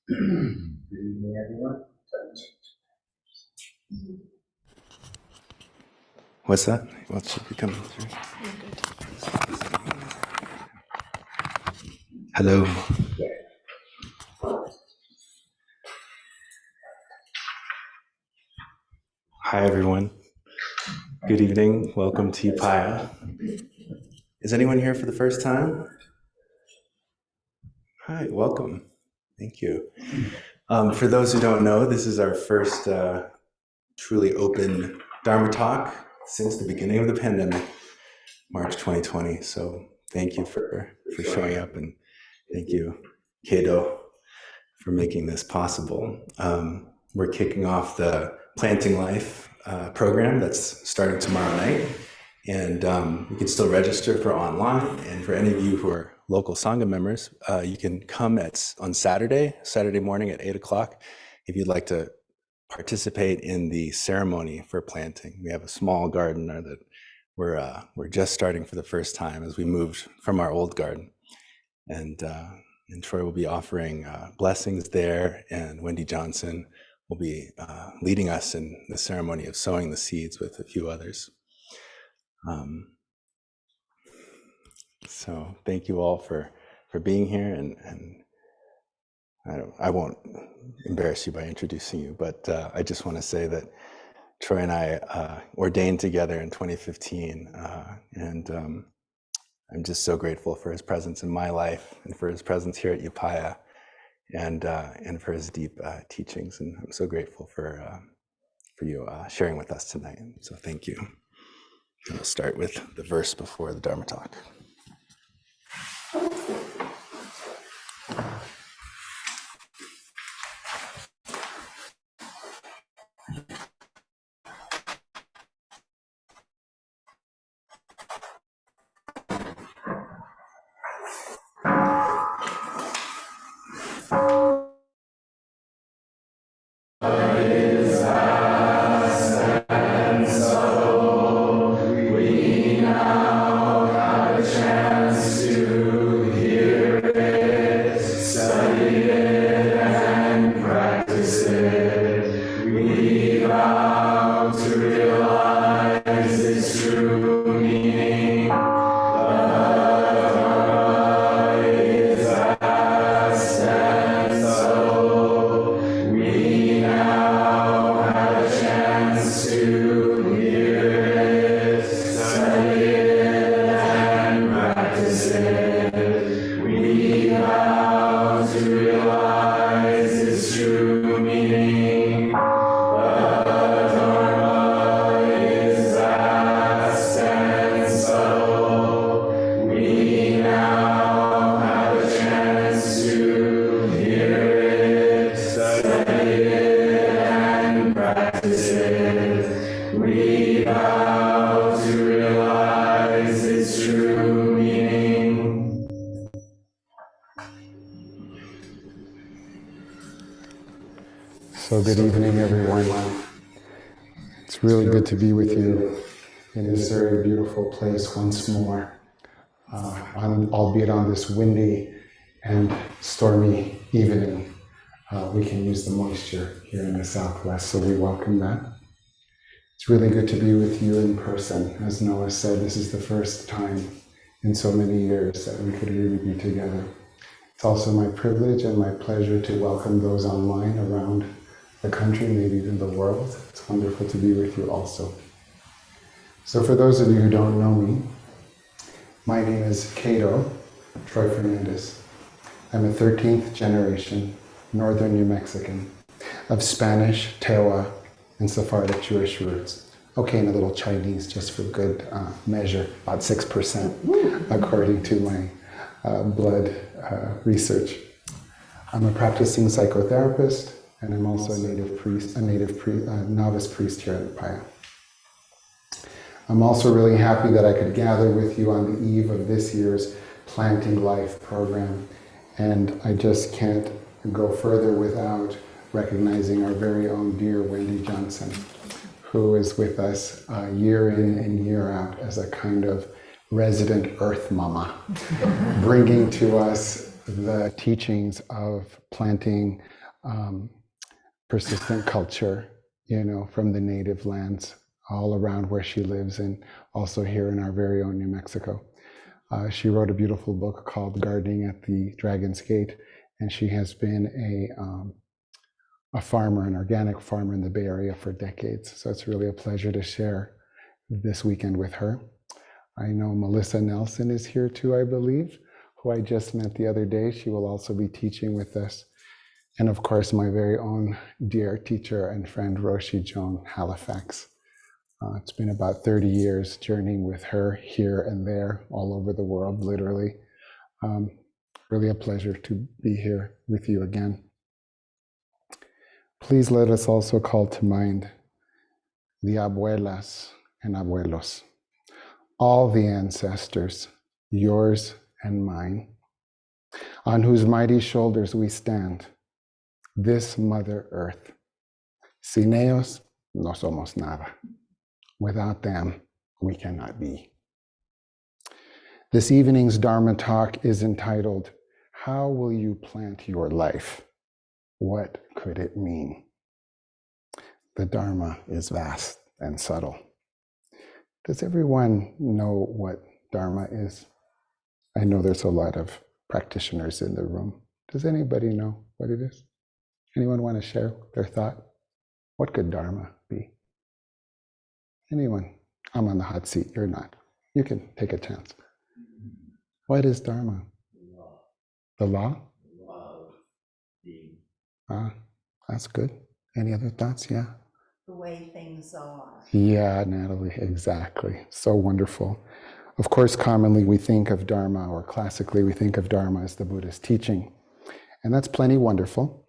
Good evening, everyone. What's that? What should be coming through? Hello. Hi, everyone. Good evening. Welcome to Upaya. Is anyone here for the first time? Hi, welcome. Thank you. For those who don't know, this is our first truly open Dharma talk since the beginning of the pandemic, March 2020. So thank you for showing up, and thank you, Keido, for making this possible. We're kicking off the Planting Life program that's starting tomorrow night, and you can still register for online. And for any of you who are local Sangha members, you can come on Saturday morning at 8 o'clock if you'd like to participate in the ceremony for planting. We have a small garden that we're just starting for the first time as we moved from our old garden, and Troy will be offering blessings there, and Wendy Johnson will be leading us in the ceremony of sowing the seeds with a few others. So thank you all for being here, and I won't embarrass you by introducing you, but I just want to say that Troy and I ordained together in 2015, and I'm just so grateful for his presence in my life and for his presence here at Upaya, and for his deep teachings. And I'm so grateful for you sharing with us tonight. So thank you. We'll start with the verse before the Dharma talk. So good evening, everyone. It's really good to be with you in this very beautiful place once more, albeit on this windy and stormy evening. We can use the moisture here in the Southwest, so we welcome that. It's really good to be with you in person. As Noah said, this is the first time in so many years that we could really be together. It's also my privilege and my pleasure to welcome those online around the country, maybe even the world. It's wonderful to be with you also. So for those of you who don't know me, my name is Keido Troy Fernandez. I'm a 13th generation Northern New Mexican of Spanish, Tewa, and Sephardic Jewish roots. Okay, and a little Chinese just for good measure, about 6% according to my blood research. I'm a practicing psychotherapist, and I'm also a novice priest here at Upaya. I'm also really happy that I could gather with you on the eve of this year's Planting Life program, and I just can't go further without recognizing our very own dear Wendy Johnson, who is with us year in and year out as a kind of resident earth mama, bringing to us the teachings of planting persistent culture, from the native lands all around where she lives, and also here in our very own New Mexico. She wrote a beautiful book called Gardening at the Dragon's Gate, and she has been a farmer, an organic farmer in the Bay Area for decades. So it's really a pleasure to share this weekend with her. I know Melissa Nelson is here too, I believe, who I just met the other day. She will also be teaching with us. And of course, my very own dear teacher and friend, Roshi Joan Halifax. It's been about 30 years journeying with her here and there, all over the world, literally. Really a pleasure to be here with you again. Please let us also call to mind the abuelas and abuelos, all the ancestors, yours and mine, on whose mighty shoulders we stand, this Mother Earth. Sin ellos, no somos nada. Without them, we cannot be. This evening's Dharma talk is entitled, How Will You Plant Your Life? What could it mean? The Dharma is vast and subtle. Does everyone know what Dharma is? I know there's a lot of practitioners in the room. Does anybody know what it is? Anyone want to share their thought? What could Dharma be? Anyone? I'm on the hot seat. You're not. You can take a chance. What is Dharma? Love. The law? Love. Being. That's good. Any other thoughts? Yeah. The way things are. Yeah, Natalie, exactly. So wonderful. Of course, commonly we think of Dharma, or classically we think of Dharma as the Buddha's teaching. And that's plenty wonderful.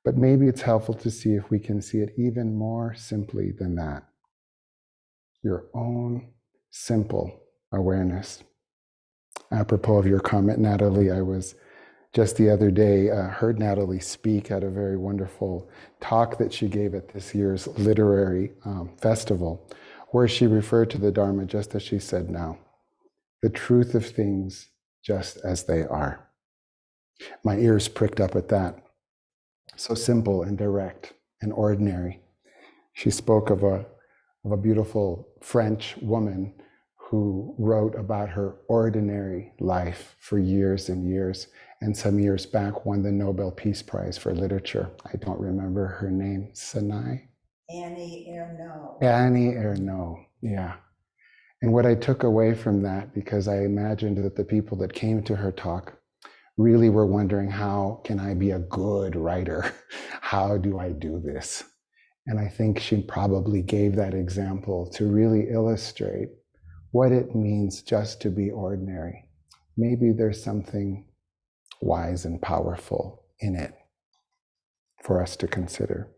But maybe it's helpful to see if we can see it even more simply than that. Your own simple awareness. Apropos of your comment, Natalie, I was just the other day heard Natalie speak at a very wonderful talk that she gave at this year's literary festival, where she referred to the Dharma just as she said now, the truth of things just as they are. My ears pricked up at that. So simple and direct and ordinary. She spoke of a beautiful French woman who wrote about her ordinary life for years and years, and some years back won the Nobel Peace Prize for Literature. I don't remember her name. Annie Ernaux, yeah. And what I took away from that, because I imagined that the people that came to her talk really were wondering, how can I be a good writer? How do I do this? And I think she probably gave that example to really illustrate what it means just to be ordinary. Maybe there's something wise and powerful in it for us to consider.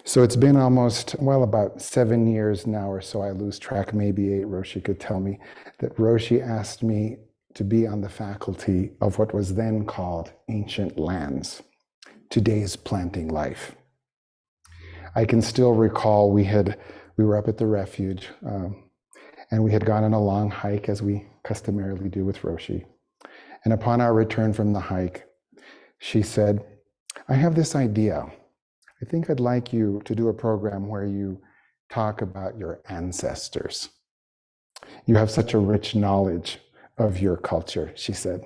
So it's been almost, about 7 years now or so, I lose track, maybe 8, Roshi could tell me, that Roshi asked me to be on the faculty of what was then called Ancient Lands, Today's Planting Life. I can still recall we were up at the refuge, and we had gone on a long hike, as we customarily do with Roshi. And upon our return from the hike, she said, I have this idea. I think I'd like you to do a program where you talk about your ancestors. You have such a rich knowledge of your culture, she said.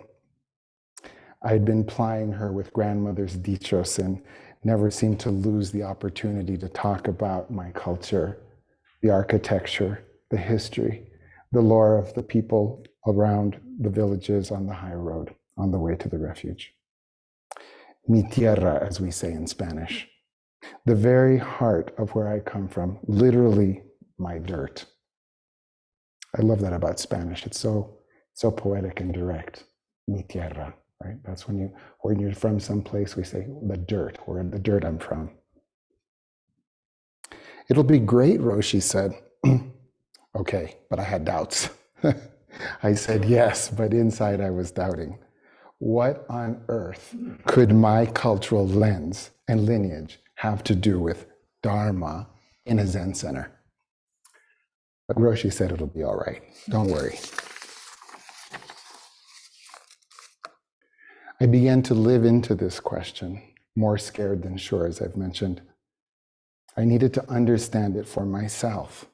I'd been plying her with grandmother's dichos and never seemed to lose the opportunity to talk about my culture, the architecture, the history, the lore of the people around the villages on the high road on the way to the refuge. Mi tierra, as we say in Spanish, the very heart of where I come from, literally my dirt. I love that about Spanish. It's so poetic and direct. Mi tierra, right? That's when you're from someplace, we say the dirt, or in the dirt I'm from. It'll be great, Roshi said. Okay, but I had doubts. I said yes, but inside I was doubting. What on earth could my cultural lens and lineage have to do with Dharma in a Zen center? But Roshi said it'll be all right. Don't worry. I began to live into this question, more scared than sure, as I've mentioned. I needed to understand it for myself.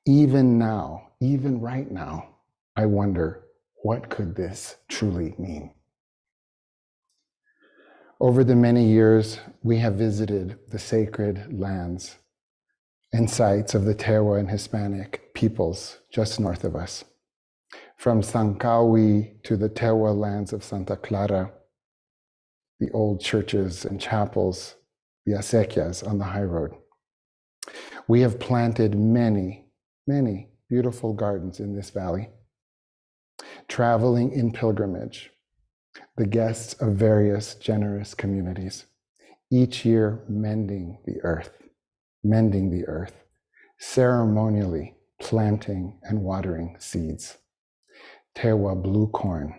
Even now, even right now, I wonder, what could this truly mean? Over the many years, we have visited the sacred lands and sites of the Tewa and Hispanic peoples just north of us. From Sankawi to the Tewa lands of Santa Clara, the old churches and chapels, the acequias on the high road. We have planted many, many beautiful gardens in this valley, traveling in pilgrimage, the guests of various generous communities, each year mending the earth, ceremonially planting and watering seeds. Tewa blue corn,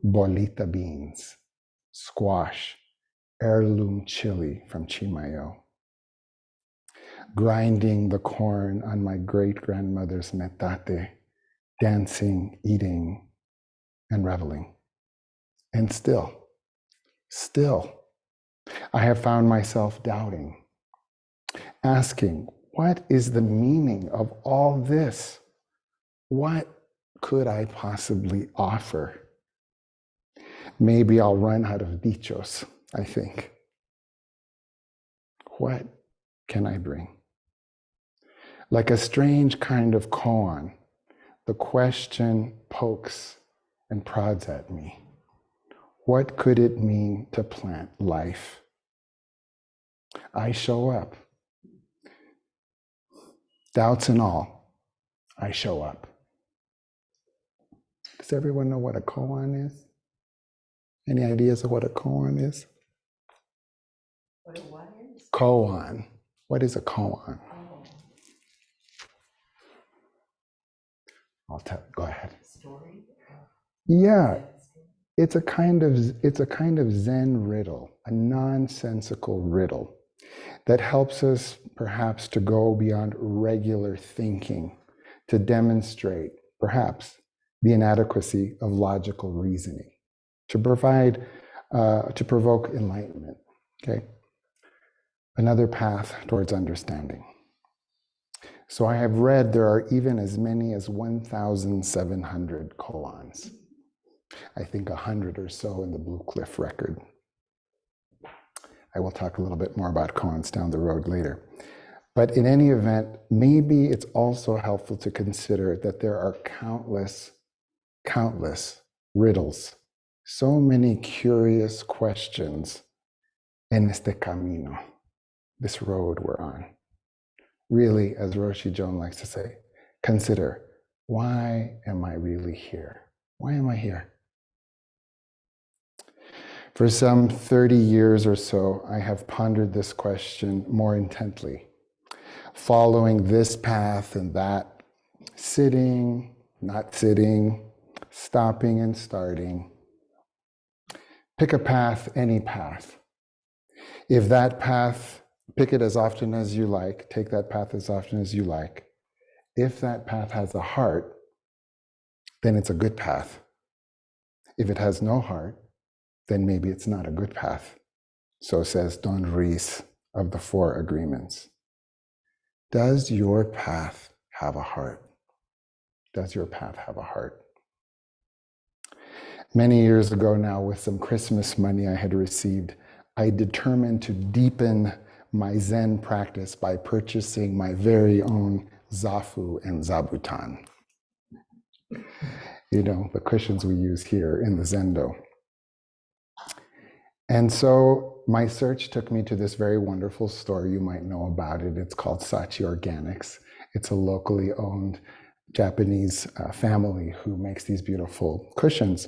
bolita beans, squash, heirloom chili from Chimayo. Grinding the corn on my great-grandmother's metate, dancing, eating, and reveling. And still, I have found myself doubting, asking, what is the meaning of all this? What could I possibly offer? Maybe I'll run out of dichos, I think. What can I bring? Like a strange kind of koan, the question pokes and prods at me. What could it mean to plant life? I show up. Doubts and all, I show up. Does everyone know what a koan is? Any ideas of what a koan is? What is? Koan. What is a koan? Oh, I'll tell. Go ahead. story? Yeah, it's a kind of Zen riddle, a nonsensical riddle that helps us perhaps to go beyond regular thinking, to demonstrate perhaps the inadequacy of logical reasoning, to provide, to provoke enlightenment. Okay, another path towards understanding. So I have read there are even as many as 1,700 koans. I think 100 or so in the Blue Cliff record. I will talk a little bit more about koans down the road later. But in any event, maybe it's also helpful to consider that there are countless riddles, so many curious questions en este camino, this road we're on. Really, as Roshi Joan likes to say, consider, why am I really here? Why am I here? For some 30 years or so, I have pondered this question more intently, following this path and that, sitting, not sitting, stopping and starting. Pick a path, any path. If that path, pick it as often as you like, take that path as often as you like. If that path has a heart, then it's a good path. If it has no heart, then maybe it's not a good path. So says Don Ruiz of the Four Agreements. Does your path have a heart? Does your path have a heart? Many years ago now, with some Christmas money I had received, I determined to deepen my Zen practice by purchasing my very own zafu and zabuton. You know, the cushions we use here in the Zendo. And so my search took me to this very wonderful store. You might know about it. It's called Sachi Organics. It's a locally owned Japanese family who makes these beautiful cushions.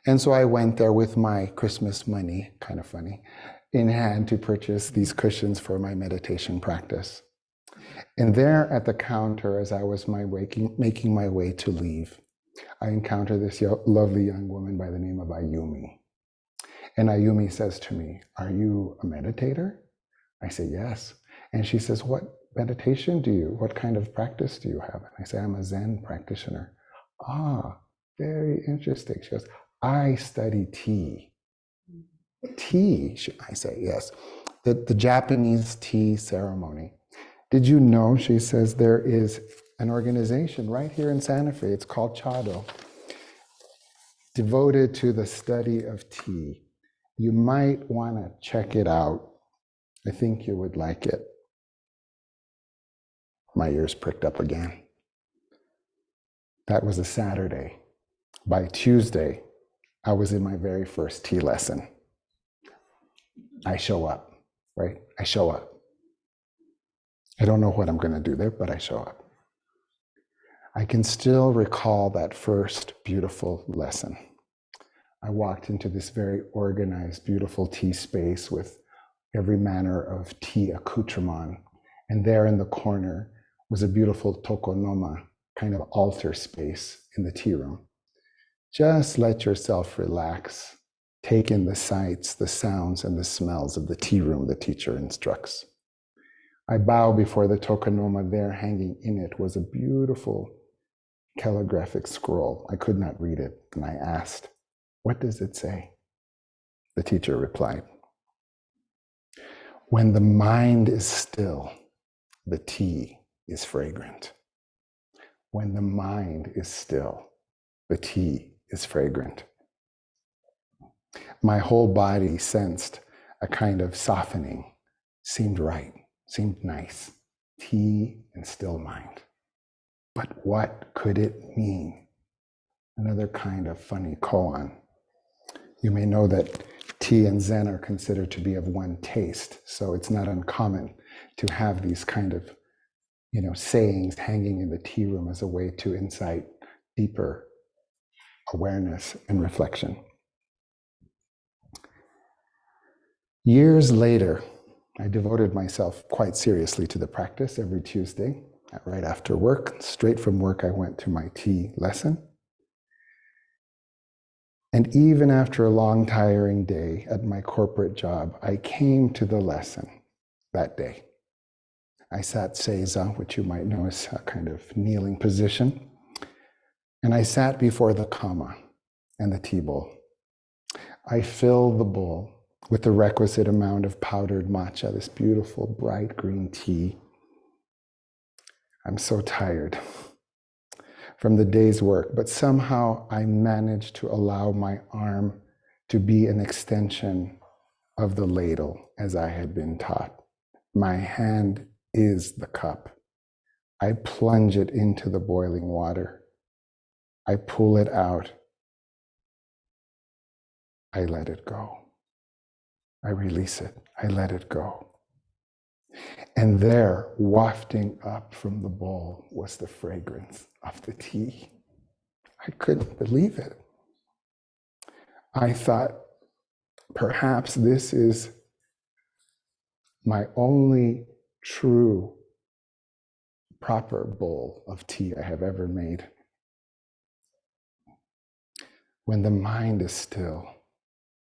And so I went there with my Christmas money, kind of funny, in hand to purchase these cushions for my meditation practice. And there at the counter, as I was making my way to leave, I encountered this lovely young woman by the name of Ayumi. And Ayumi says to me, "Are you a meditator?" I say, "Yes." And she says, "What what kind of practice do you have?" And I say, "I'm a Zen practitioner." "Ah, very interesting." She goes, "I study tea." tea, should I say, yes. The Japanese tea ceremony. Did you know, she says, there is an organization right here in Santa Fe, it's called Chado, devoted to the study of tea. You might want to check it out. I think you would like it. My ears pricked up again. That was a Saturday. By Tuesday, I was in my very first tea lesson. I show up, right? I show up. I don't know what I'm going to do there, but I show up. I can still recall that first beautiful lesson. I walked into this very organized, beautiful tea space with every manner of tea accoutrement. And there in the corner was a beautiful tokonoma, kind of altar space in the tea room. Just let yourself relax. Take in the sights, the sounds, and the smells of the tea room the teacher instructs. I bow before the tokonoma. There, hanging in it, was a beautiful calligraphic scroll. I could not read it, and I asked, "What does it say?" The teacher replied, "When the mind is still, the tea is fragrant. When the mind is still, the tea is fragrant." My whole body sensed a kind of softening. Seemed right, seemed nice. Tea and still mind. But what could it mean? Another kind of funny koan. You may know that tea and Zen are considered to be of one taste, so it's not uncommon to have these kind of, sayings hanging in the tea room as a way to incite deeper awareness and reflection. Years later, I devoted myself quite seriously to the practice every Tuesday, right after work. Straight from work, I went to my tea lesson. And even after a long, tiring day at my corporate job, I came to the lesson that day. I sat seiza, which you might know is a kind of kneeling position. And I sat before the kama and the tea bowl. I filled the bowl with the requisite amount of powdered matcha, this beautiful bright green tea. I'm so tired from the day's work, but somehow I managed to allow my arm to be an extension of the ladle as I had been taught. My hand is the cup. I plunge it into the boiling water. I pull it out. I let it go. I release it. I let it go. And there, wafting up from the bowl, was the fragrance of the tea. I couldn't believe it. I thought, perhaps this is my only true, proper bowl of tea I have ever made. When the mind is still,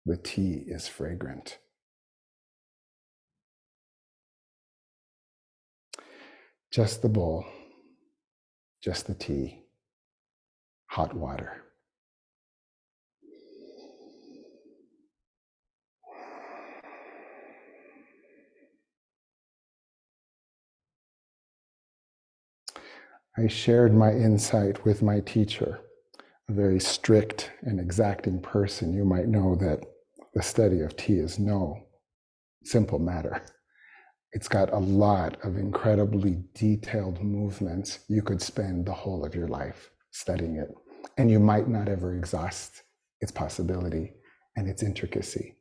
the tea is fragrant. Just the bowl, just the tea, hot water. I shared my insight with my teacher, a very strict and exacting person. You might know that the study of tea is no simple matter. It's got a lot of incredibly detailed movements. You could spend the whole of your life studying it, and you might not ever exhaust its possibility and its intricacy.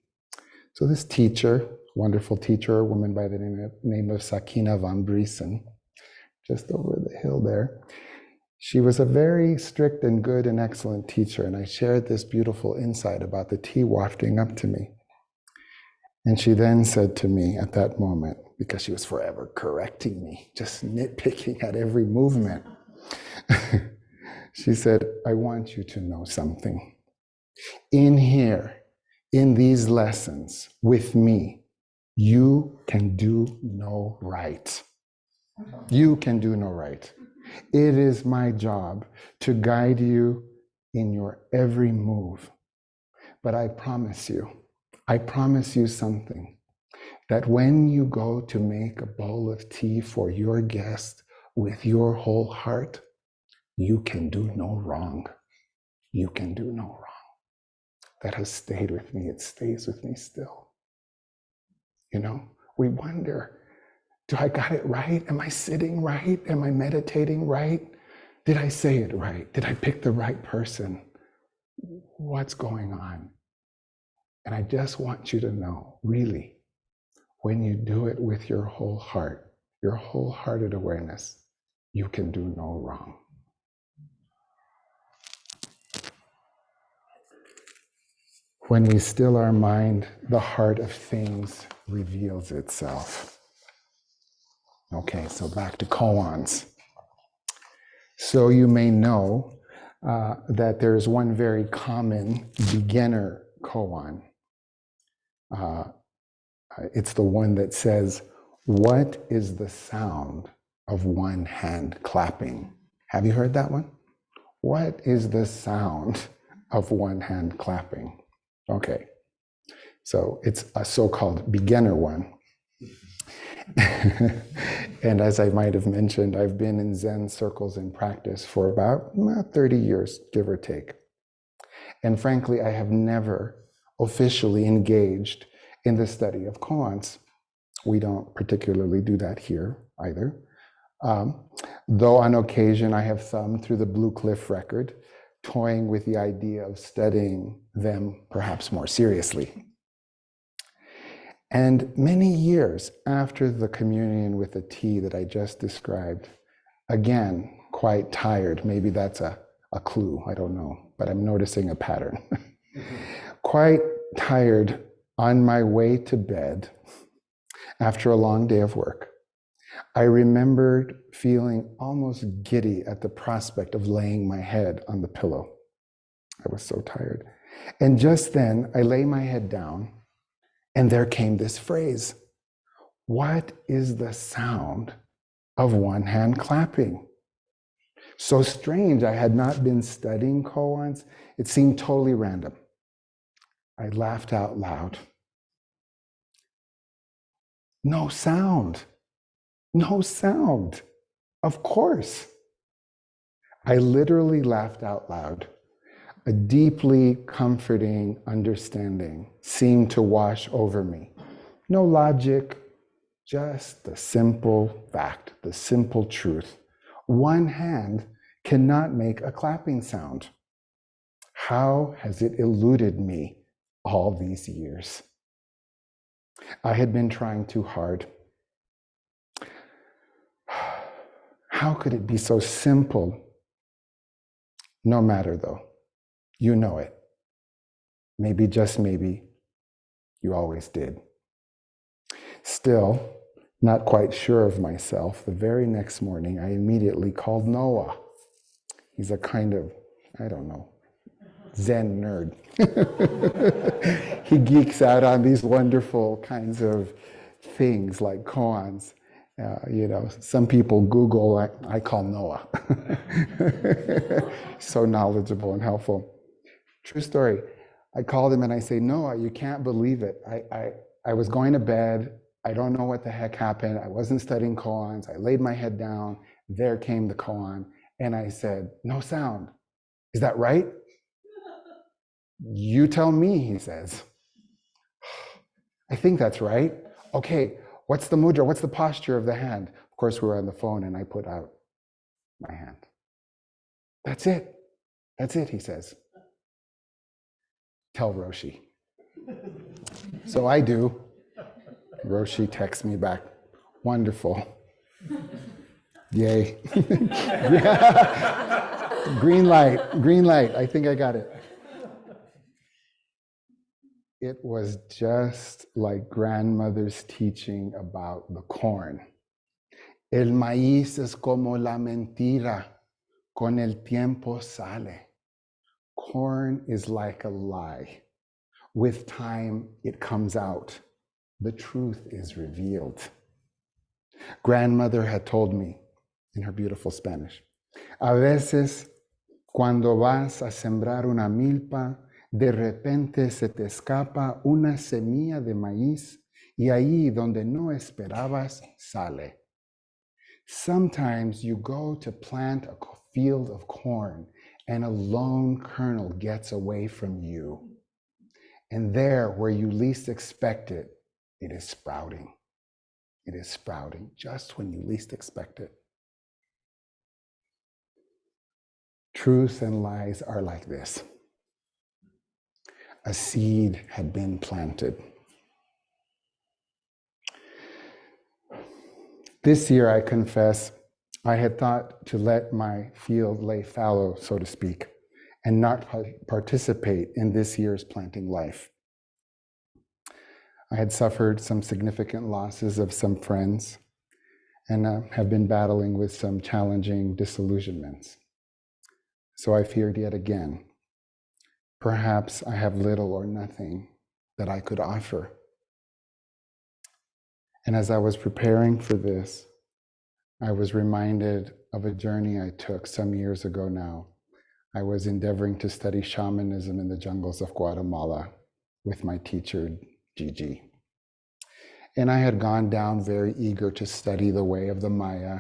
So this teacher, wonderful teacher, a woman by the name of Sakina van Briesen, just over the hill there, she was a very strict and good and excellent teacher, and I shared this beautiful insight about the tea wafting up to me. And she then said to me at that moment, because she was forever correcting me, just nitpicking at every movement, she said, "I want you to know something. In here, in these lessons with me, you can do no right. You can do no right. It is my job to guide you in your every move. But I promise you, I promise you something, that when you go to make a bowl of tea for your guest with your whole heart, you can do no wrong. You can do no wrong. That has stayed with me. It stays with me still. You know, we wonder, do I got it right? Am I sitting right? Am I meditating right? Did I say it right? Did I pick the right person? What's going on? And I just want you to know, really, when you do it with your whole heart, your wholehearted awareness, you can do no wrong. When we still our mind, the heart of things reveals itself. Okay, so back to koans. So you may know that there's one very common beginner koan. It's the one that says, "What is the sound of one hand clapping?" Have you heard that one? What is the sound of one hand clapping? Okay, so it's a so-called beginner one. And as I might have mentioned, I've been in Zen circles in practice for about 30 years, give or take. And frankly, I have never officially engaged in the study of koans. We don't particularly do that here either. Though on occasion I have thumbed through the Blue Cliff record, toying with the idea of studying them perhaps more seriously. And many years after the communion with the tea that I just described, again, quite tired, maybe that's a clue, I don't know, but I'm noticing a pattern. Quite tired on my way to bed after a long day of work, I remembered feeling almost giddy at the prospect of laying my head on the pillow. I was so tired. And just then, I lay my head down, and there came this phrase, "What is the sound of one hand clapping?" So strange, I had not been studying koans. It seemed totally random. I laughed out loud. No sound. No sound. Of course. I literally laughed out loud. A deeply comforting understanding seemed to wash over me. No logic, just the simple fact, the simple truth. One hand cannot make a clapping sound. How has it eluded me all these years? I had been trying too hard. How could it be so simple? No matter though, you know it. Maybe, just maybe, you always did. Still, not quite sure of myself, the very next morning, I immediately called Noah. He's a kind of, I don't know, Zen nerd. He geeks out on these wonderful kinds of things like koans. Some people Google, I call Noah. So knowledgeable and helpful. True story. I called him and I say, "Noah, you can't believe it. I was going to bed. I don't know what the heck happened. I wasn't studying koans. I laid my head down. There came the koan. And I said, no sound. Is that right?" "You tell me," he says. "I think that's right. Okay, what's the mudra? What's the posture of the hand?" Of course, we were on the phone and I put out my hand. That's it. That's it, he says. "Tell Roshi." So I do. Roshi texts me back. Wonderful. Yay. Green light, green light. I think I got it. It was just like grandmother's teaching about the corn. El maíz es como la mentira, con el tiempo sale. Corn is like a lie. With time, it comes out. The truth is revealed. Grandmother had told me in her beautiful Spanish, "A veces, cuando vas a sembrar una milpa, De repente se te escapa una semilla de maíz y ahí donde no esperabas sale. Sometimes you go to plant a field of corn and a lone kernel gets away from you. And there, where you least expect it, it is sprouting. It is sprouting just when you least expect it. Truth and lies are like this. A seed had been planted. This year, I confess, I had thought to let my field lay fallow, so to speak, and not participate in this year's planting life. I had suffered some significant losses of some friends and have been battling with some challenging disillusionments. So I feared yet again, perhaps I have little or nothing that I could offer. And as I was preparing for this, I was reminded of a journey I took some years ago now. I was endeavoring to study shamanism in the jungles of Guatemala with my teacher, Gigi. And I had gone down very eager to study the way of the Maya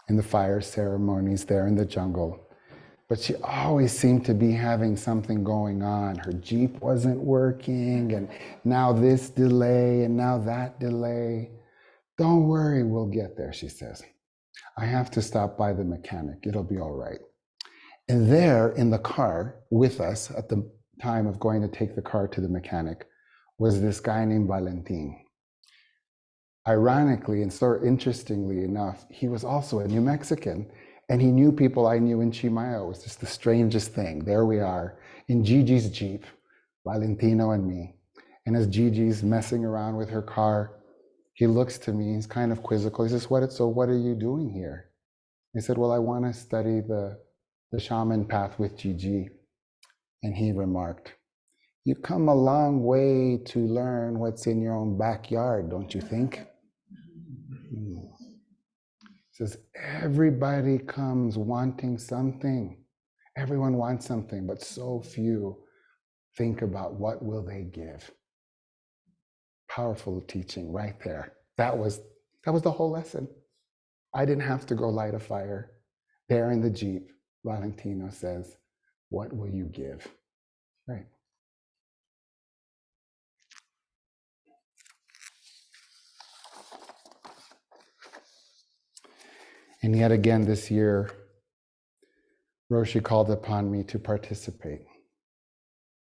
and the fire ceremonies there in the jungle. But she always seemed to be having something going on. Her Jeep wasn't working, and now this delay, and now that delay. Don't worry, we'll get there, she says. I have to stop by the mechanic. It'll be all right. And there in the car with us at the time of going to take the car to the mechanic was this guy named Valentin. Ironically and so interestingly enough, he was also a New Mexican, and he knew people I knew in Chimayo. It was just the strangest thing. There we are in Gigi's Jeep, Valentino and me. And as Gigi's messing around with her car, he looks to me, he's kind of quizzical. He says, so what are you doing here? I said, well, I want to study the shaman path with Gigi. And he remarked, you come a long way to learn what's in your own backyard, don't you think? He says, everybody comes wanting something. Everyone wants something, but so few think about what will they give. Powerful teaching right there. That was the whole lesson. I didn't have to go light a fire. There in the Jeep, Valentino says, what will you give? Right. And yet again this year, Roshi called upon me to participate,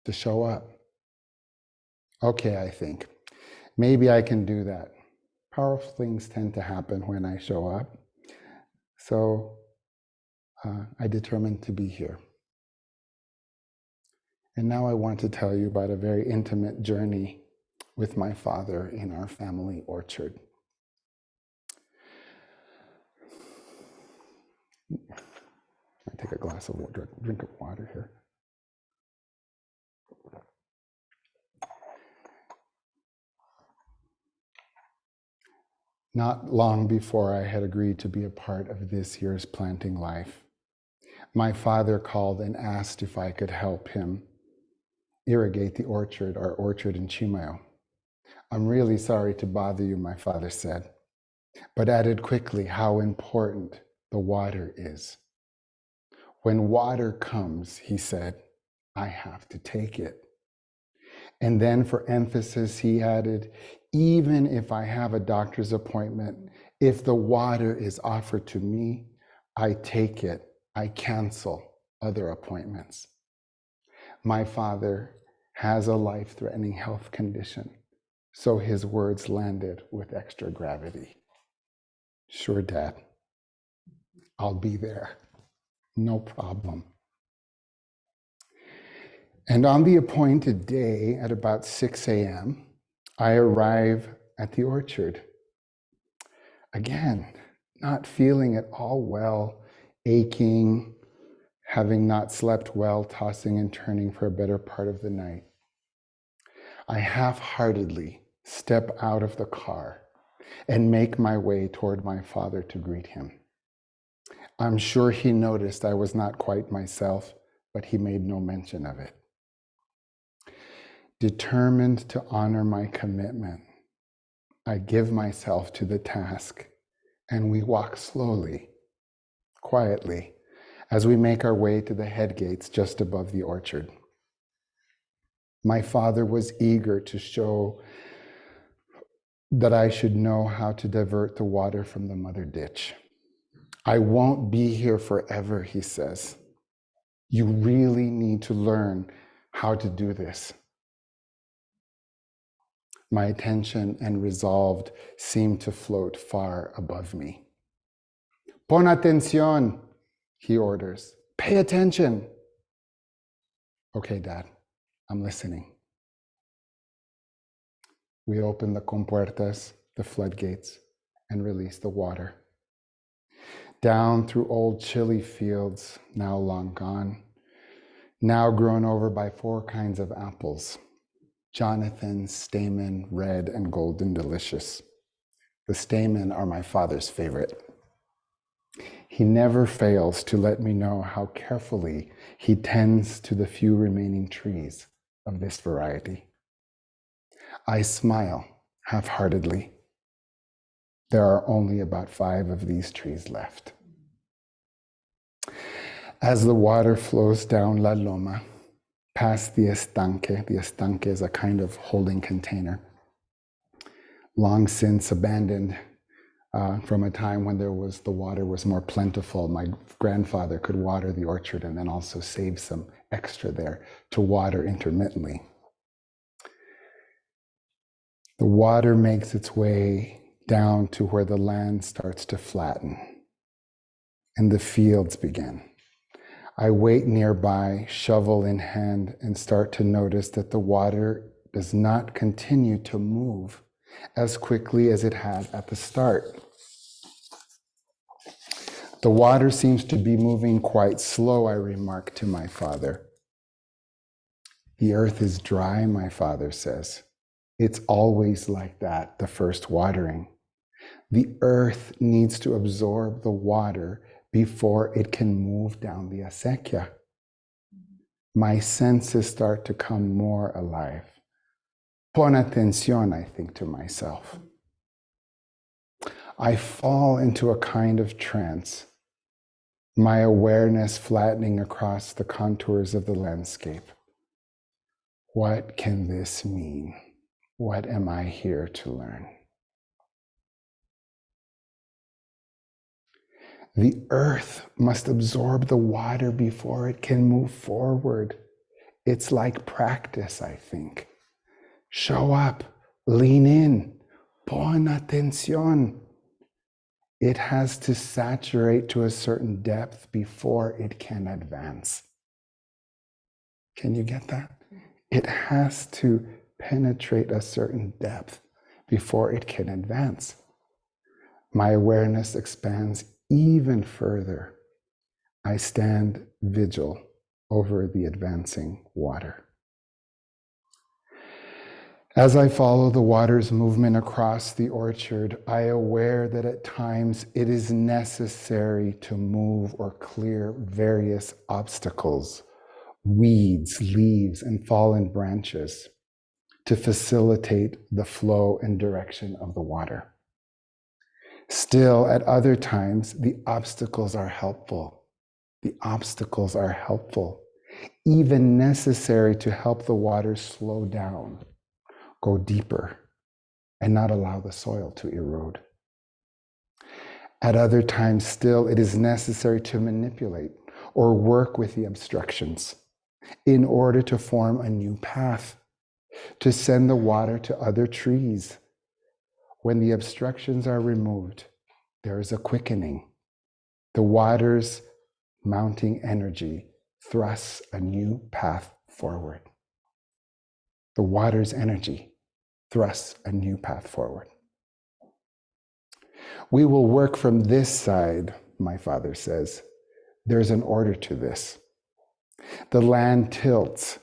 to show up. Okay, I think, maybe I can do that. Powerful things tend to happen when I show up. So I determined to be here. And now I want to tell you about a very intimate journey with my father in our family orchard. I take a glass of water, drink of water here. Not long before I had agreed to be a part of this year's planting life, my father called and asked if I could help him irrigate the orchard, our orchard in Chimayo. I'm really sorry to bother you, my father said, but added quickly how important the water is. When water comes, he said, I have to take it. And then for emphasis, he added, even if I have a doctor's appointment, if the water is offered to me, I take it. I cancel other appointments. My father has a life-threatening health condition, so his words landed with extra gravity. Sure, Dad, I'll be there. No problem. And on the appointed day at about 6 a.m., I arrive at the orchard. Again, not feeling at all well, aching, having not slept well, tossing and turning for a better part of the night. I half-heartedly step out of the car and make my way toward my father to greet him. I'm sure he noticed I was not quite myself, but he made no mention of it. Determined to honor my commitment, I give myself to the task, and we walk slowly, quietly, as we make our way to the head gates just above the orchard. My father was eager to show that I should know how to divert the water from the mother ditch. I won't be here forever, he says. You really need to learn how to do this. My attention and resolve seem to float far above me. Pon atención, he orders. Pay attention. Okay, Dad, I'm listening. We open the compuertas, the floodgates, and release the water. Down through old chili fields, now long gone, now grown over by 4 kinds of apples. Jonathan, stamen, red, and golden delicious. The stamen are my father's favorite. He never fails to let me know how carefully he tends to the few remaining trees of this variety. I smile half-heartedly. There are only about 5 of these trees left. As the water flows down La Loma, past the estanque is a kind of holding container, long since abandoned from a time when the water was more plentiful. My grandfather could water the orchard and then also save some extra there to water intermittently. The water makes its way down to where the land starts to flatten and the fields begin. I wait nearby, shovel in hand, and start to notice that the water does not continue to move as quickly as it had at the start. The water seems to be moving quite slow, I remark to my father. The earth is dry, my father says. It's always like that, the first watering. The earth needs to absorb the water before it can move down the acequia. My senses start to come more alive. Pon atención, I think to myself. I fall into a kind of trance, my awareness flattening across the contours of the landscape. What can this mean? What am I here to learn? The earth must absorb the water before it can move forward. It's like practice, I think. Show up, lean in, pon atención. It has to saturate to a certain depth before it can advance. Can you get that? It has to penetrate a certain depth before it can advance. My awareness expands even further. I stand vigil over the advancing water. As I follow the water's movement across the orchard, I am aware that at times it is necessary to move or clear various obstacles, weeds, leaves, and fallen branches to facilitate the flow and direction of the water. Still, at other times, the obstacles are helpful. The obstacles are helpful, even necessary to help the water slow down, go deeper, and not allow the soil to erode. At other times still, it is necessary to manipulate or work with the obstructions in order to form a new path, to send the water to other trees. When the obstructions are removed, there is a quickening. The water's mounting energy thrusts a new path forward. The water's energy thrusts a new path forward. We will work from this side, my father says. There's an order to this. The land tilts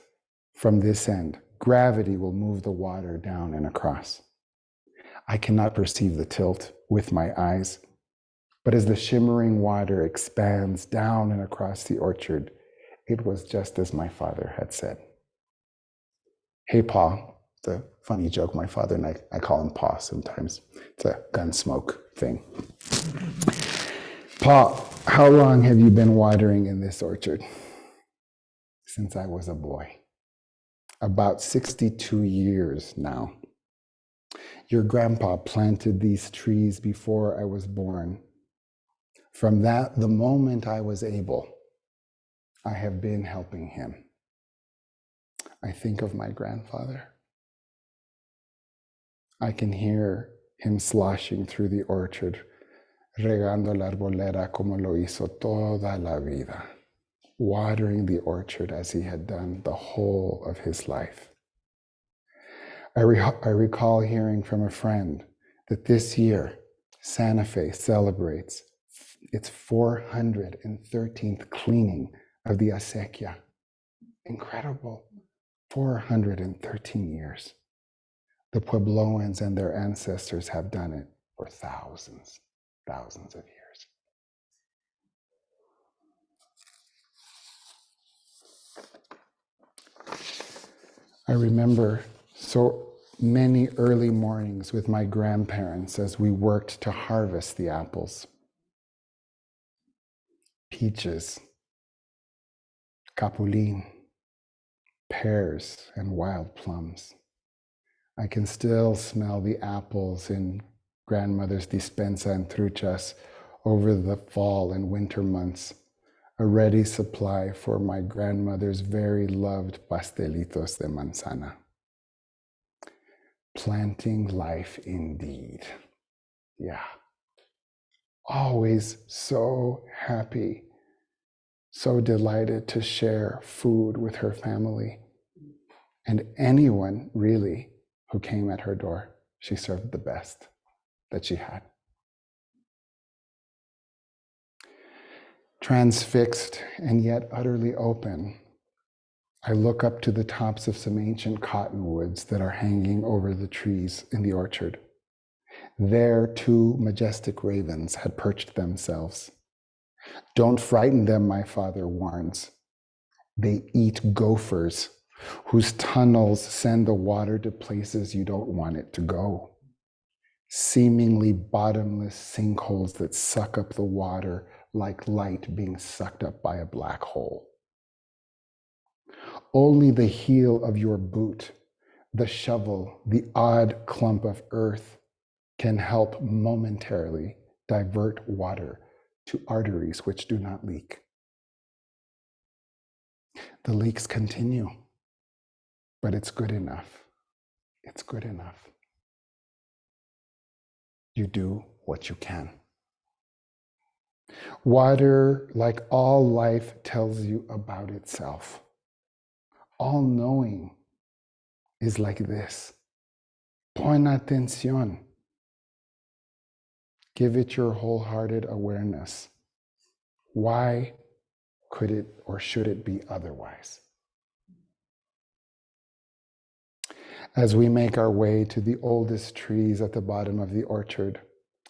from this end. Gravity will move the water down and across. I cannot perceive the tilt with my eyes, but as the shimmering water expands down and across the orchard, it was just as my father had said. Hey, Pa. It's a funny joke. My father and I call him Pa sometimes. It's a gun smoke thing. Pa, how long have you been watering in this orchard? Since I was a boy. About 62 years now. Your grandpa planted these trees before I was born. From the moment I was able, I have been helping him. I think of my grandfather. I can hear him sloshing through the orchard, regando la arbolera como lo hizo toda la vida, watering the orchard as he had done the whole of his life. I recall hearing from a friend that this year, Santa Fe celebrates its 413th cleaning of the acequia. Incredible. 413 years. The Puebloans and their ancestors have done it for thousands of years. I remember so many early mornings with my grandparents as we worked to harvest the apples, peaches, capulin, pears, and wild plums. I can still smell the apples in grandmother's dispensa and truchas over the fall and winter months, a ready supply for my grandmother's very loved pastelitos de manzana. Planting life indeed. Yeah. Always so happy, so delighted to share food with her family. And anyone really who came at her door, she served the best that she had. Transfixed and yet utterly open, I look up to the tops of some ancient cottonwoods that are hanging over the trees in the orchard. There, two majestic ravens had perched themselves. Don't frighten them, my father warns. They eat gophers whose tunnels send the water to places you don't want it to go. Seemingly bottomless sinkholes that suck up the water like light being sucked up by a black hole. Only the heel of your boot, the shovel, the odd clump of earth can help momentarily divert water to arteries which do not leak. The leaks continue, but it's good enough. It's good enough. You do what you can. Water, like all life, tells you about itself. All knowing is like this. Pon atención. Give it your wholehearted awareness. Why could it or should it be otherwise? As we make our way to the oldest trees at the bottom of the orchard,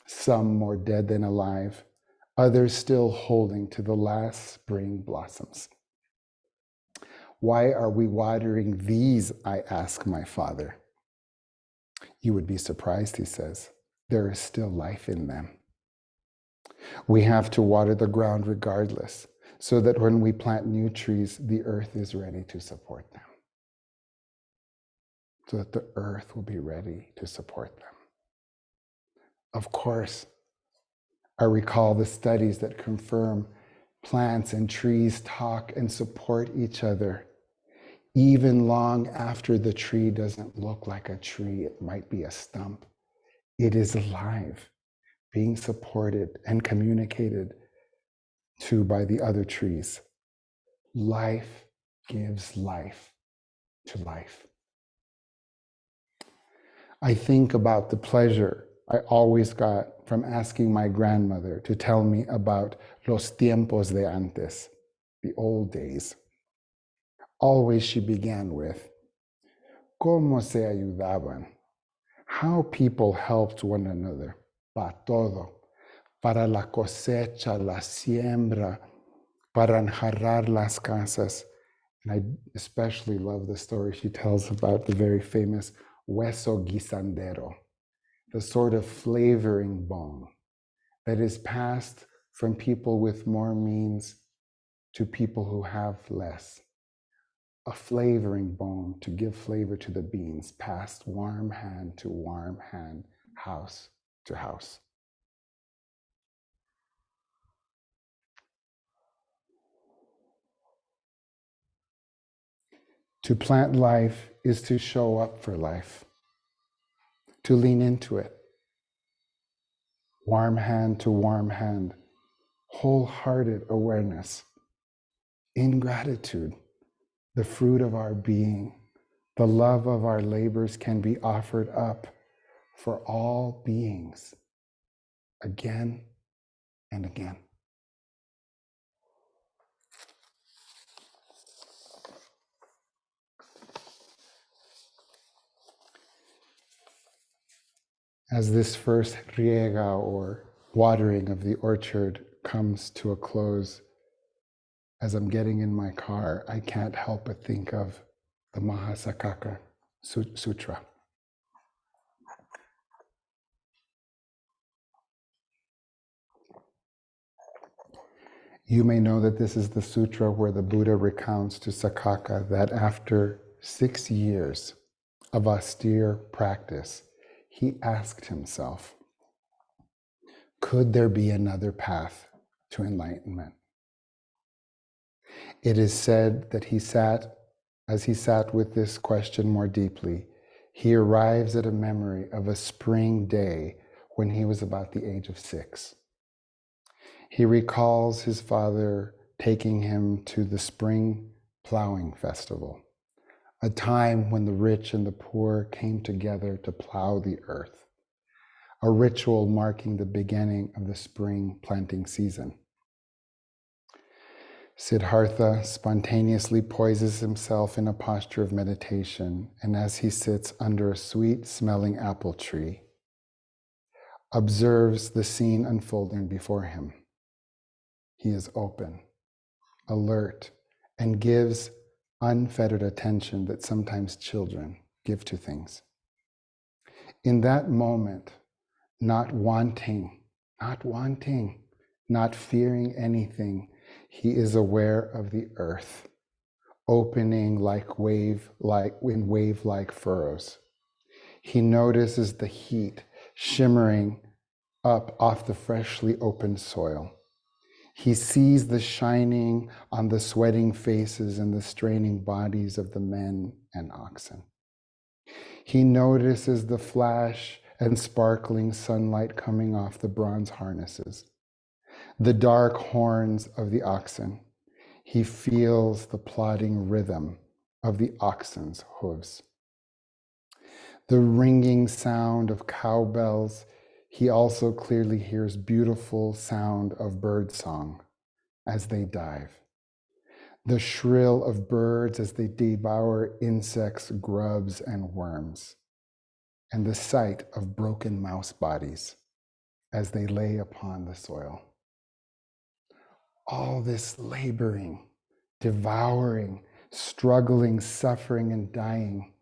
some more dead than alive, others still holding to the last spring blossoms. Why are we watering these? I ask my father. You would be surprised, he says. There is still life in them. We have to water the ground regardless, so that when we plant new trees, the earth is ready to support them. So that the earth will be ready to support them. Of course, I recall the studies that confirm plants and trees talk and support each other. Even long after the tree doesn't look like a tree, it might be a stump. It is alive, being supported and communicated to by the other trees. Life gives life to life. I think about the pleasure I always got from asking my grandmother to tell me about los tiempos de antes, the old days. Always she began with, ¿Cómo se ayudaban? How people helped one another, para todo, para la cosecha, la siembra, para enjarrar las casas, And I especially love the story she tells about the very famous hueso guisandero, the sort of flavoring bone that is passed from people with more means to people who have less. A flavoring bone to give flavor to the beans, passed warm hand to warm hand, house to house. To plant life is to show up for life, to lean into it. Warm hand to warm hand, wholehearted awareness, in gratitude, the fruit of our being, the love of our labors can be offered up for all beings again and again. As this first riega, or watering of the orchard, comes to a close, as I'm getting in my car, I can't help but think of the Maha Saccaka Sutra. You may know that this is the sutra where the Buddha recounts to Saccaka that after 6 years of austere practice, he asked himself, could there be another path to enlightenment? It is said that as he sat with this question more deeply, he arrives at a memory of a spring day when he was about the age of 6. He recalls his father taking him to the spring plowing festival, a time when the rich and the poor came together to plow the earth, a ritual marking the beginning of the spring planting season. Siddhartha spontaneously poises himself in a posture of meditation, and as he sits under a sweet-smelling apple tree, observes the scene unfolding before him. He is open, alert, and gives unfettered attention that sometimes children give to things. In that moment, not wanting, not fearing anything, he is aware of the earth, opening in wave-like furrows. He notices the heat shimmering up off the freshly opened soil. He sees the shining on the sweating faces and the straining bodies of the men and oxen. He notices the flash and sparkling sunlight coming off the bronze harnesses, the dark horns of the oxen. He feels the plodding rhythm of the oxen's hooves. The ringing sound of cowbells. He also clearly hears beautiful sound of bird song as they dive. The shrill of birds as they devour insects, grubs, and worms. And the sight of broken mouse bodies as they lay upon the soil. All this laboring, devouring, struggling, suffering, and dying,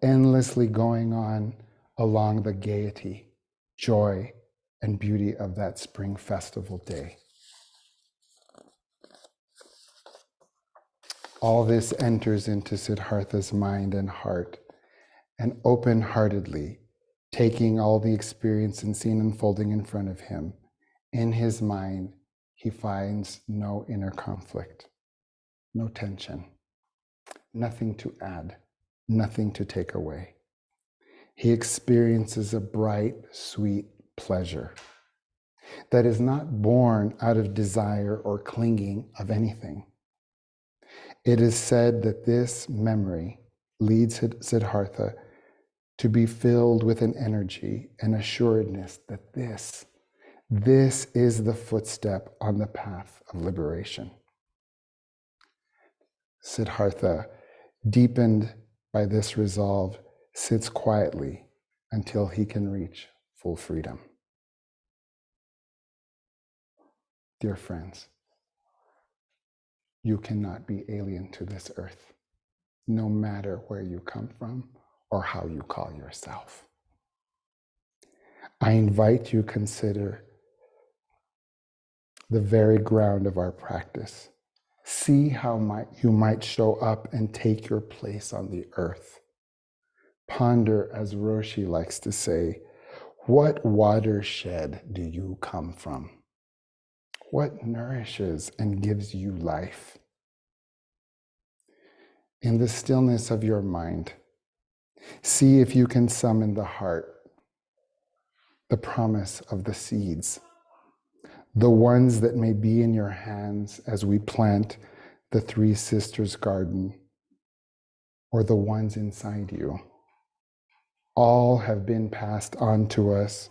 endlessly going on along the gaiety, joy, and beauty of that spring festival day. All this enters into Siddhartha's mind and heart, and open-heartedly, taking all the experience and scene unfolding in front of him, in his mind, he finds no inner conflict, no tension, nothing to add, nothing to take away. He experiences a bright, sweet pleasure that is not born out of desire or clinging of anything. It is said that this memory leads Siddhartha to be filled with an energy and assuredness that this is the footstep on the path of liberation. Siddhartha, deepened by this resolve, sits quietly until he can reach full freedom. Dear friends, you cannot be alien to this earth, no matter where you come from or how you call yourself. I invite you to consider the very ground of our practice. See how you might show up and take your place on the earth. Ponder, as Roshi likes to say, what watershed do you come from? What nourishes and gives you life? In the stillness of your mind, see if you can summon the heart, the promise of the seeds, the ones that may be in your hands as we plant the Three Sisters Garden, or the ones inside you. All have been passed on to us,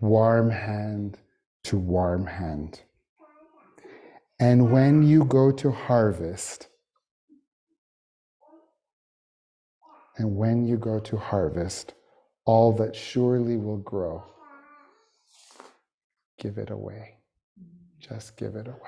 warm hand to warm hand. And when you go to harvest, all that surely will grow, give it away. Just give it away.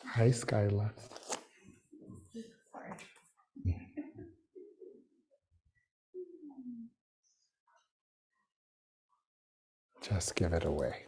Hi, Skyla. Just give it away.